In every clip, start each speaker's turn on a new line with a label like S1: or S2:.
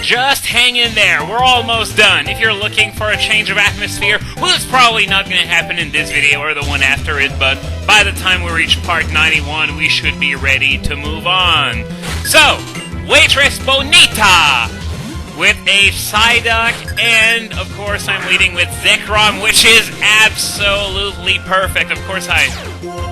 S1: just hang in there. We're almost done. If you're looking for a change of atmosphere, well, it's probably not going to happen in this video or the one after it, but by the time we reach part 91, we should be ready to move on. So, Waitress Bonita with a Psyduck, and of course I'm leading with Zekrom, which is absolutely perfect. Of course I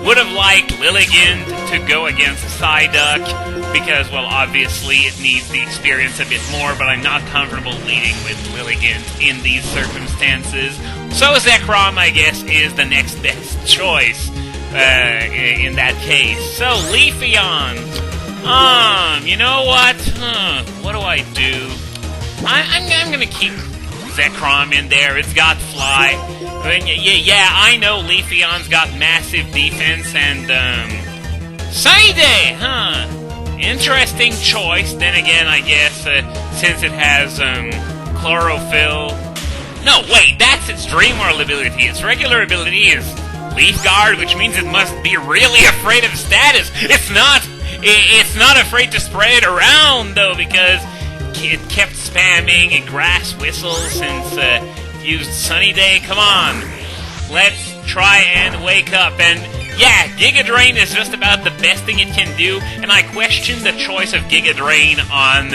S1: would have liked Lilligant to go against Psyduck, because, well, obviously it needs the experience a bit more, but I'm not comfortable leading with Lilligant in these circumstances. So Zekrom, I guess, is the next best choice in that case. So, Leafeon. You know what? What do I do? I'm gonna keep Zekrom in there. It's got Fly. Yeah, I know Leafeon's got massive defense and, Sunny Day, Interesting choice. Then again, I guess, since it has, Chlorophyll. No, wait, that's its Dream World ability. Its regular ability is Leaf Guard, which means it must be really afraid of status. It's not afraid to spread it around, though, because it kept spamming a Grass Whistle since it used Sunny Day. Come on, let's try and wake up. And yeah, Giga Drain is just about the best thing it can do, and I question the choice of Giga Drain on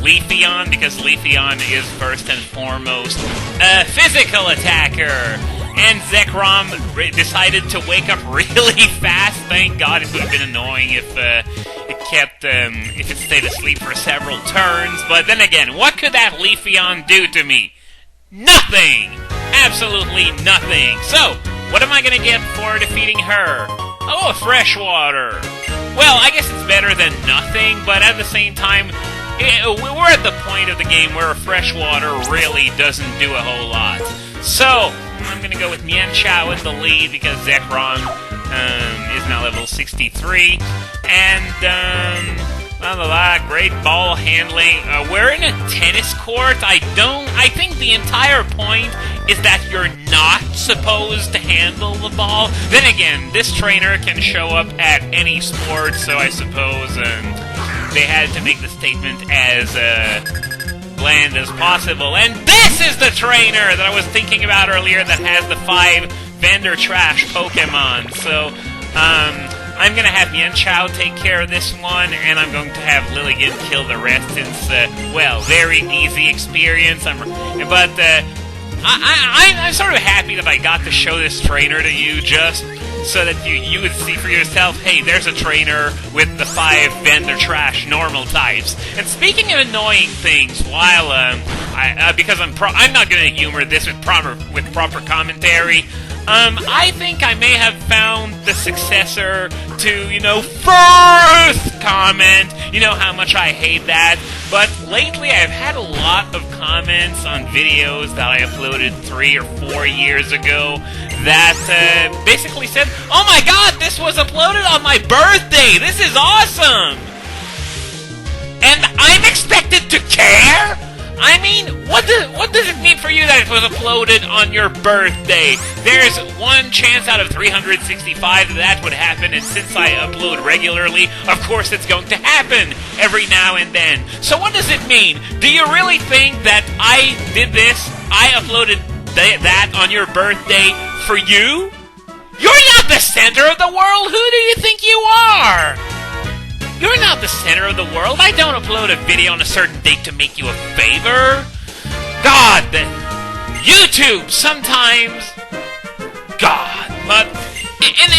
S1: Leafeon, because Leafeon is first and foremost a physical attacker. And Zekrom decided to wake up really fast. Thank God. It would have been annoying if it stayed asleep for several turns. But then again, what could that Leafeon do to me? Nothing! Absolutely nothing. So, what am I gonna get for defeating her? Oh, freshwater. Well, I guess it's better than nothing, but at the same time, we're at the point of the game where freshwater really doesn't do a whole lot. So, I'm gonna go with Mienshao in the lead because Zekrom is now level 63. And, great ball handling. We're in a tennis court. I think the entire point is that you're not supposed to handle the ball. Then again, this trainer can show up at any sport, so I suppose they had to make the statement as bland as possible. And this is the trainer that I was thinking about earlier that has the 5 vendor trash Pokemon. So, I'm gonna have Mienshao take care of this one, and I'm going to have Lilligant kill the rest since, well, very easy experience. I'm sort of happy that I got to show this trainer to you just so that you would see for yourself, hey, there's a trainer with the 5 vendor trash normal types. And speaking of annoying things, while because I'm not going to humor this with proper commentary, I think I may have found the successor to, first comment. You know how much I hate that. But lately I've had a lot of comments on videos that I uploaded 3 or 4 years ago that basically said, oh my god, this was uploaded on my birthday! This is awesome! And I'm expected to care? I mean, what does it mean for you that it was uploaded on your birthday? There's one chance out of 365 that would happen, and since I upload regularly, of course it's going to happen every now and then. So what does it mean? Do you really think that I did this? I uploaded that on your birthday for you? You're not the center of the world! Who do you think you are? You're not the center of the world. I don't upload a video on a certain date to make you a favor. God, YouTube, sometimes. God. But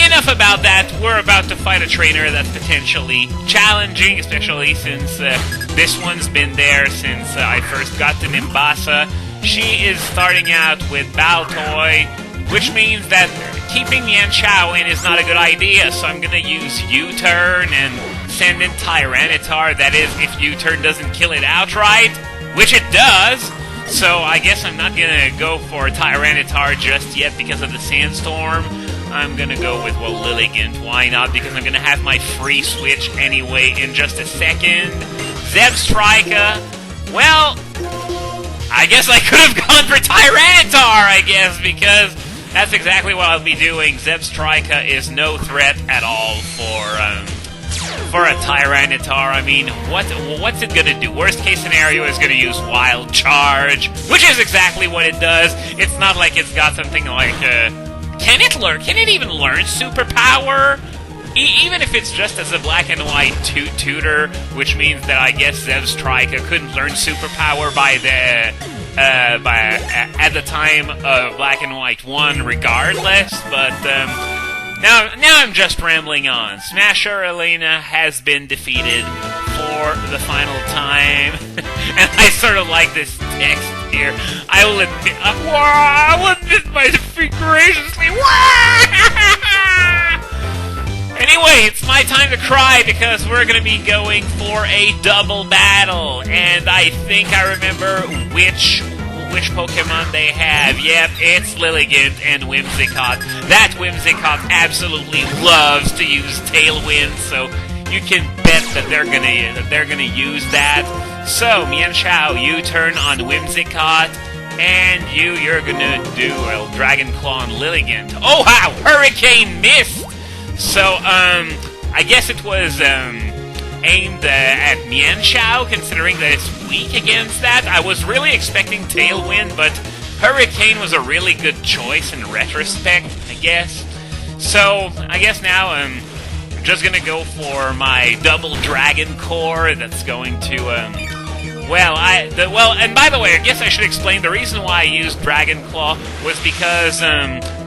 S1: enough about that. We're about to fight a trainer that's potentially challenging, especially since this one's been there since I first got to Nimbasa. She is starting out with Baltoy, which means that keeping Mienshao in is not a good idea, so I'm gonna use U-turn and send in Tyranitar. That is, if U-turn doesn't kill it outright, which it does. So I guess I'm not gonna go for Tyranitar just yet because of the Sandstorm. I'm gonna go with, well, Lilligant. Why not? Because I'm gonna have my free switch anyway in just a second. Zebstrika. Well, I guess I could have gone for Tyranitar, I guess, because that's exactly what I'll be doing. Zebstrika is no threat at all for a Tyranitar. I mean, what's it gonna do? Worst case scenario is gonna use Wild Charge, which is exactly what it does. It's not like it's got something like, can it even learn Superpower? Even if it's just as a black and white tutor, which means that I guess Zebstrika couldn't learn Superpower at the time of Black and White 1 regardless, but now I'm just rambling on. Smasher Elena has been defeated for the final time, and I sort of like this text here. I will admit my defeat graciously. Anyway, it's my time to cry because we're going to be going for a double battle, and I think I remember which Pokemon they have. Yep, it's Lilligant and Whimsicott. That Whimsicott absolutely loves to use Tailwind, so you can bet that they're gonna use that. So, Mienshao, you turn on Whimsicott, and you're gonna do Dragon Claw on Lilligant. Oh wow, Hurricane missed. So, I guess it was aimed at Mienshao, considering that it's weak against that. I was really expecting Tailwind, but Hurricane was a really good choice in retrospect, I guess. So, I guess now I'm just gonna go for my double Dragon Core that's going to, and by the way, I guess I should explain the reason why I used Dragon Claw was because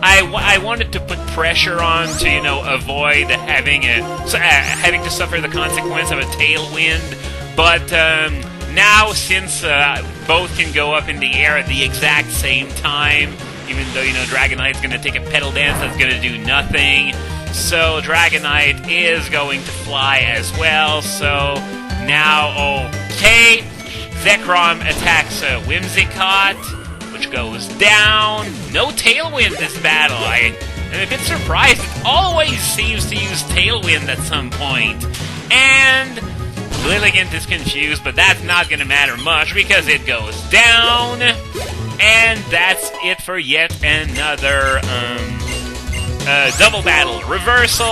S1: I wanted to put pressure on to avoid having to suffer the consequence of a Tailwind. But now since both can go up in the air at the exact same time, even though Dragonite's going to take a Petal Dance that's going to do nothing, so Dragonite is going to fly as well. So now, okay. Zekrom attacks Whimsicott, which goes down. No Tailwind this battle. I'm a bit surprised. It always seems to use Tailwind at some point. And Lilligant is confused, but that's not going to matter much because it goes down. And that's it for yet another double battle. Reversal.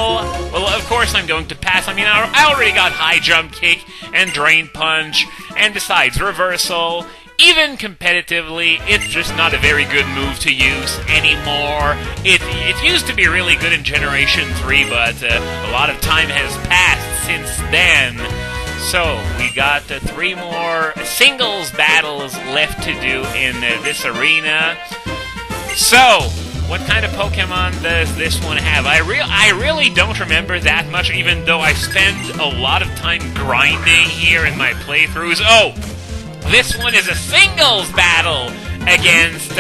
S1: Well, of course I'm going to pass. I mean, I already got High Jump Kick and Drain Punch, and besides, Reversal, even competitively, it's just not a very good move to use anymore. It used to be really good in Generation 3, but a lot of time has passed since then. So, we got 3 more singles battles left to do in this arena. So, what kind of Pokemon does this one have? I really don't remember that much, even though I spend a lot of time grinding here in my playthroughs. Oh! This one is a singles battle against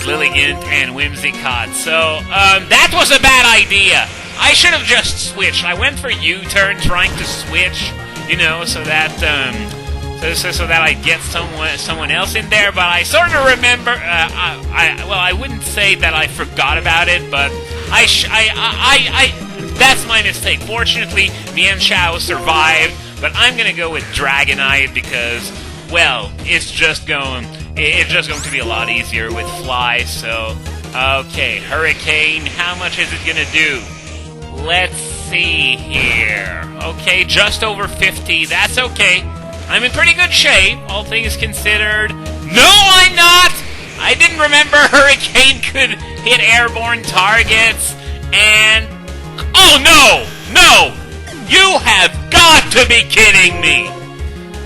S1: Lilligant and Whimsicott. So, that was a bad idea. I should have just switched. I went for U-turn trying to switch, so that so that I get someone else in there, but I sort of remember, I wouldn't say that I forgot about it, but that's my mistake. Fortunately, Mienshao survived, but I'm gonna go with Dragonite because, well, it's just going to be a lot easier with Fly, so, okay, Hurricane, how much is it gonna do? Let's see here. Okay, just over 50, that's okay. I'm in pretty good shape, all things considered. No, I'm not! I didn't remember Hurricane could hit airborne targets, and... Oh, no! No! You have got to be kidding me!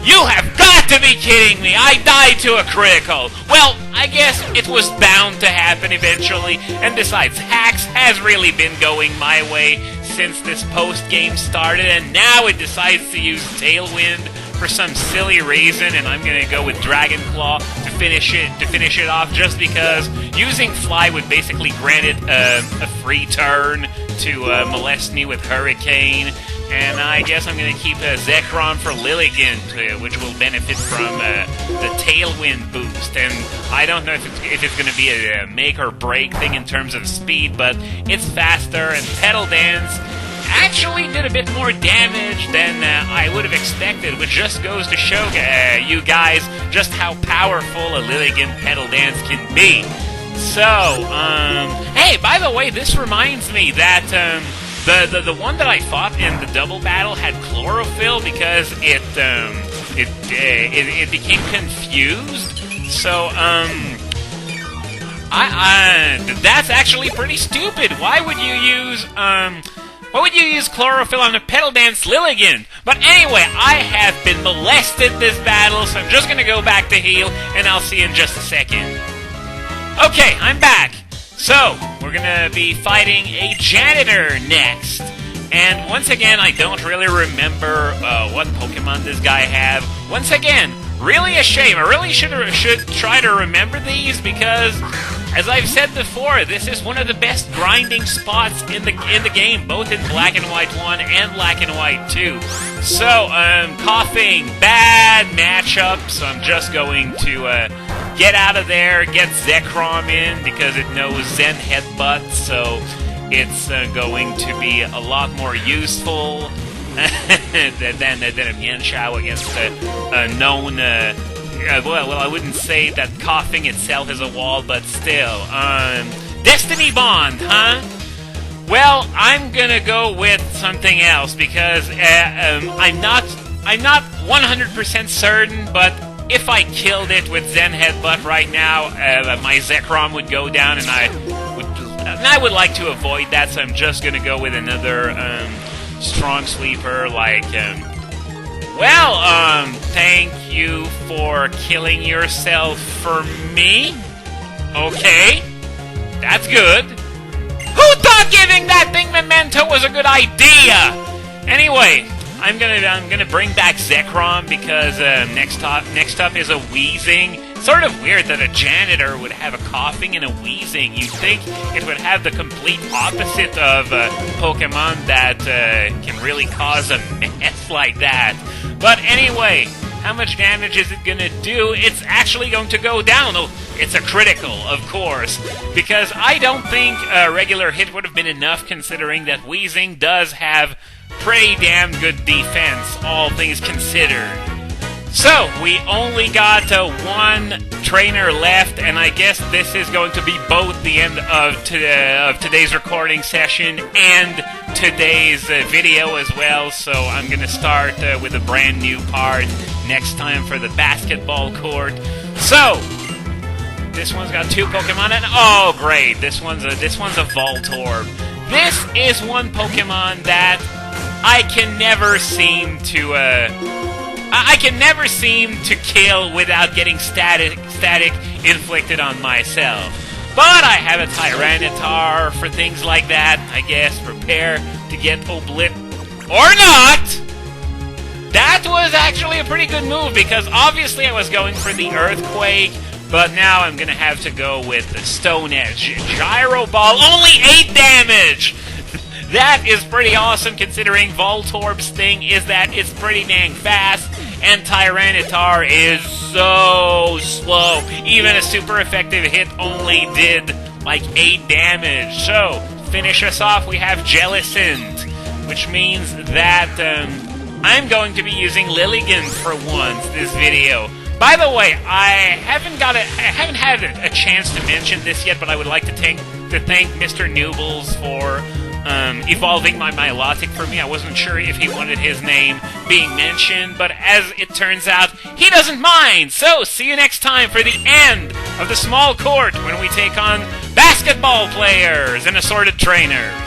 S1: You have got to be kidding me! I died to a critical! Well, I guess it was bound to happen eventually, and besides, Hacks has really been going my way since this post-game started, and now it decides to use Tailwind for some silly reason, and I'm gonna go with Dragon Claw to finish it off, just because using Fly would basically grant it a free turn to molest me with Hurricane. And I guess I'm gonna keep Zekrom for Lilligant, which will benefit from the Tailwind boost. And I don't know if it's gonna be a make or break thing in terms of speed, but it's faster, and Petal Dance actually did a bit more damage than I would have expected, which just goes to show you guys just how powerful a Lilligant Petal Dance can be. So, hey, by the way, this reminds me that The one that I fought in the double battle had chlorophyll because it became confused. So that's actually pretty stupid. Why would you use chlorophyll on a pedal dance Lilligant? But anyway, I have been molested this battle, so I'm just gonna go back to heal, and I'll see you in just a second. Okay, I'm back. So, we're gonna be fighting a janitor next. And once again, I don't really remember what Pokemon this guy have. Once again, really a shame. I really should try to remember these because, as I've said before, this is one of the best grinding spots in the game, both in Black and White 1 and Black and White 2. So, coughing, bad matchup, so I'm just going to get out of there, get Zekrom in, because it knows Zen Headbutt, so it's going to be a lot more useful than a Mienshao against a known... well, I wouldn't say that coughing itself is a wall, but still. Destiny Bond, huh? Well, I'm gonna go with something else because I'm not 100% certain, but if I killed it with Zen Headbutt right now, my Zekrom would go down, and I would like to avoid that, so I'm just gonna go with another strong sleeper like. Thank you for killing yourself for me. Okay, that's good. Who thought giving that thing Memento was a good idea? Anyway, I'm gonna bring back Zekrom because next up is a Wheezing. Sort of weird that a janitor would have a coughing and a wheezing. You'd think it would have the complete opposite of Pokemon that can really cause a mess like that. But anyway, how much damage is it gonna do? It's actually going to go down. Oh, it's a critical, of course, because I don't think a regular hit would have been enough, considering that Wheezing does have pretty damn good defense, all things considered. So, we only got one trainer left, and I guess this is going to be both the end of today's recording session and today's video as well, so I'm going to start with a brand new part next time for the basketball court. So, this one's got 2 Pokemon, and oh great, this one's a Voltorb. This is one Pokemon that I can never seem to kill without getting static inflicted on myself. But I have a Tyranitar for things like that, I guess. Prepare to get oblit. Or not! That was actually a pretty good move, because obviously I was going for the Earthquake, but now I'm gonna have to go with the Stone Edge. Gyro Ball, only 8 damage! That is pretty awesome, considering Voltorb's thing is that it's pretty dang fast, and Tyranitar is so slow. Even a super effective hit only did like 8 damage. So, finish us off, we have Jellicent, which means that I'm going to be using Lilligant for once this video. By the way, I haven't had a chance to mention this yet, but I would like to thank Mr. Newbles for evolving my Milotic for me. I wasn't sure if he wanted his name being mentioned, but as it turns out, he doesn't mind! So, see you next time for the end of the small court when we take on basketball players and assorted trainers.